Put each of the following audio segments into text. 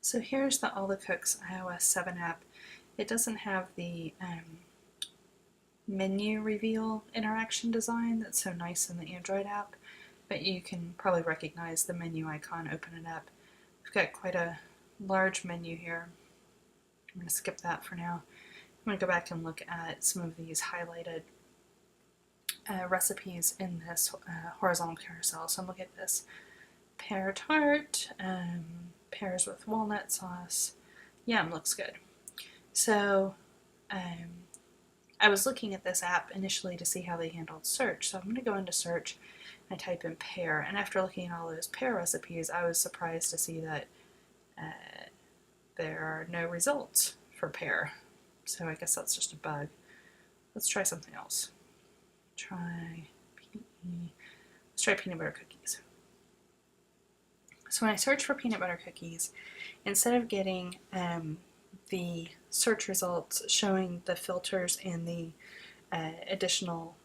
So here's the All the Cooks iOS 7 app. It doesn't have the menu reveal interaction design that's so nice in the Android app, but you can probably recognize the menu icon, open it up. We've got quite a large menu here. I'm going to skip that for now. I'm going to go back and look at some of these highlighted recipes in this horizontal carousel. So I'm looking at this pear tart, pears with walnut sauce. Yum, looks good. So I was looking at this app initially to see how they handled search. So I'm going to go into search and I type in pear. And after looking at all those pear recipes, I was surprised to see that there are no results for pear. So I guess that's just a bug. Let's try something else. Let's try peanut butter cookies. So when I search for peanut butter cookies, instead of getting the search results showing the filters and the additional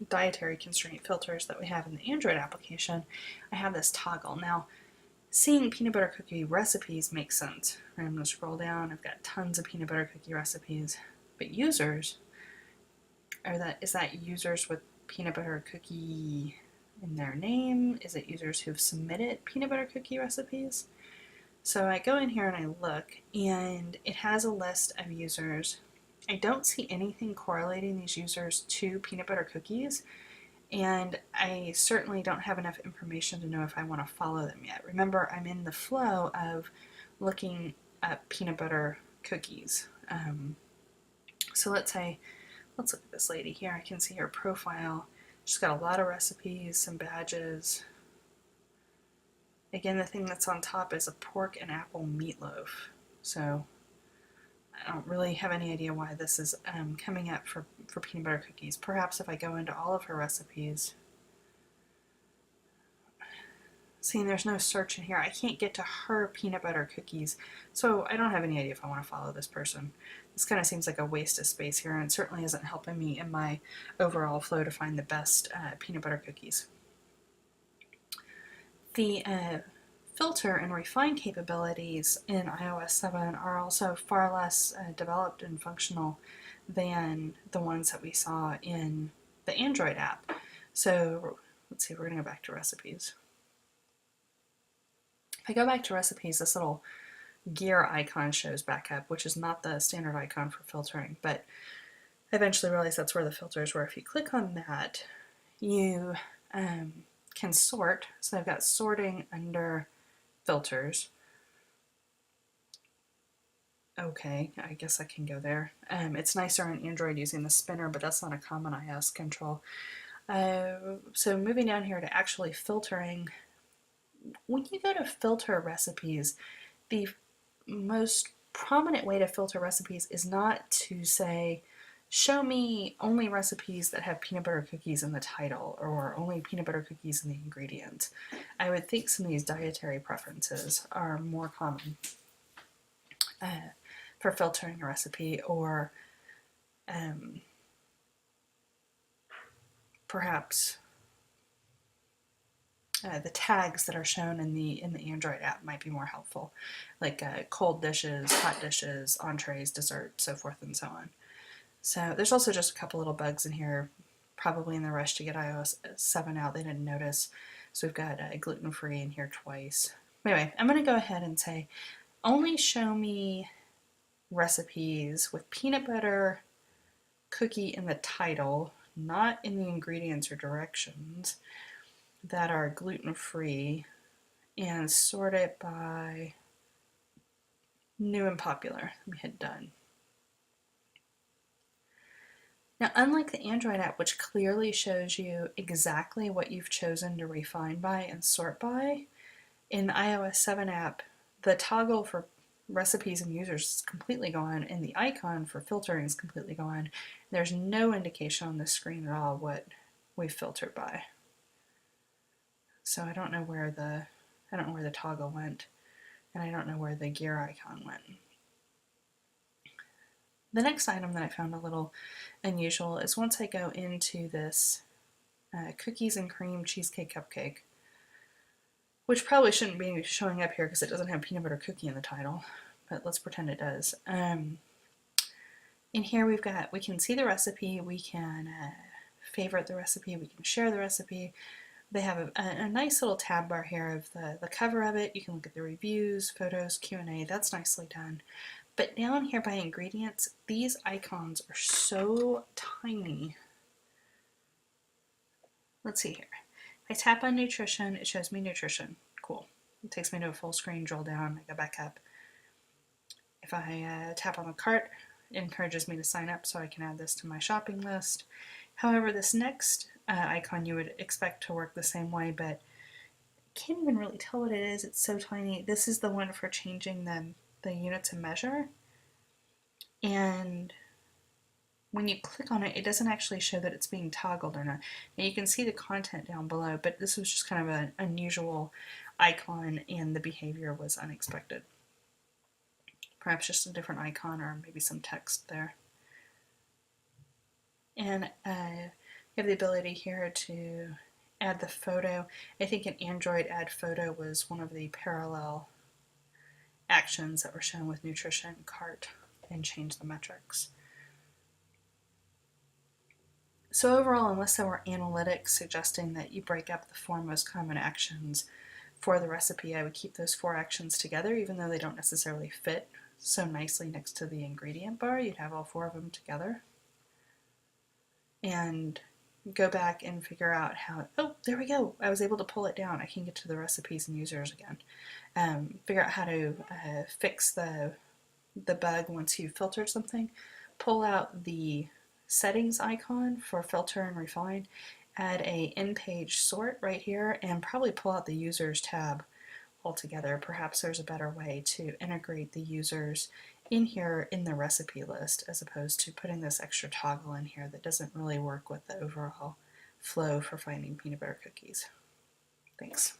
dietary constraint filters that we have in the Android application, I have this toggle. Now, seeing peanut butter cookie recipes makes sense. I'm going to scroll down. I've got tons of peanut butter cookie recipes, but users, is that users with peanut butter cookie in their name? Is it users who've submitted peanut butter cookie recipes? So I go in here and I look, and it has a list of users. I don't see anything correlating these users to peanut butter cookies, and I certainly don't have enough information to know if I want to follow them yet. Remember, I'm in the flow of looking at peanut butter cookies. So let's look at this lady here. I can see her profile. She's got a lot of recipes, some badges. Again, the thing that's on top is a pork and apple meatloaf. So I don't really have any idea why this is coming up for peanut butter cookies. Perhaps if I go into all of her recipes. Seeing there's no search in here, I can't get to her peanut butter cookies. So I don't have any idea if I want to follow this person. This kind of seems like a waste of space here, and it certainly isn't helping me in my overall flow to find the best peanut butter cookies. The filter and refine capabilities in iOS 7 are also far less developed and functional than the ones that we saw in the Android app. So let's see, we're going to go back to recipes. If I go back to recipes, this little gear icon shows back up, which is not the standard icon for filtering, but I eventually realized that's where the filters were. If you click on that, you can sort. So I've got sorting under filters. Okay, I guess I can go there. It's nicer on Android using the spinner, but that's not a common iOS control. So moving down here to actually filtering, when you go to filter recipes, the most prominent way to filter recipes is not to say, show me only recipes that have peanut butter cookies in the title or only peanut butter cookies in the ingredients. I would think some of these dietary preferences are more common for filtering a recipe, or perhaps the tags that are shown in the Android app might be more helpful, like cold dishes, hot dishes, entrees, dessert, so forth and so on. So there's also just a couple little bugs in here, probably in the rush to get iOS 7 out. They didn't notice. So we've got gluten-free in here twice. Anyway, I'm going to go ahead and say, only show me recipes with peanut butter cookie in the title, not in the ingredients or directions, that are gluten-free, and sort it by new and popular. Let me hit done. Now, unlike the Android app, which clearly shows you exactly what you've chosen to refine by and sort by, in the iOS 7 app, the toggle for recipes and users is completely gone, and the icon for filtering is completely gone. There's no indication on the screen at all what we've filtered by. So I don't know where the toggle went, and I don't know where the gear icon went. The next item that I found a little unusual is once I go into this cookies and cream cheesecake cupcake, which probably shouldn't be showing up here because it doesn't have peanut butter cookie in the title, but let's pretend it does. In here we can see the recipe, we can favorite the recipe, we can share the recipe. They have a nice little tab bar here of the cover of it. You can look at the reviews, photos, Q&A. That's nicely done. But down here by ingredients, these icons are so tiny. Let's see here. If I tap on nutrition, it shows me nutrition. Cool. It takes me to a full screen drill down. I go back up. If I tap on the cart, it encourages me to sign up so I can add this to my shopping list. However, this next icon you would expect to work the same way, but I can't even really tell what it is. It's so tiny. This is the one for changing the units of measure. And when you click on it, it doesn't actually show that it's being toggled or not. Now you can see the content down below, but this was just kind of an unusual icon and the behavior was unexpected. Perhaps just a different icon or maybe some text there. And you have the ability here to add the photo. I think in Android, add photo was one of the parallel actions that were shown with nutrition cart and change the metrics. So overall, unless there were analytics suggesting that you break up the 4 most common actions for the recipe, I would keep those 4 actions together, even though they don't necessarily fit so nicely next to the ingredient bar. You'd have all 4 of them together. And go back and figure out how, oh, there we go. I was able to pull it down. I can get to the recipes and users again. Figure out how to fix the bug once you've filtered something. Pull out the settings icon for filter and refine, add a in-page sort right here, and probably pull out the users tab altogether. Perhaps there's a better way to integrate the users in here in the recipe list as opposed to putting this extra toggle in here that doesn't really work with the overall flow for finding peanut butter cookies. Thanks.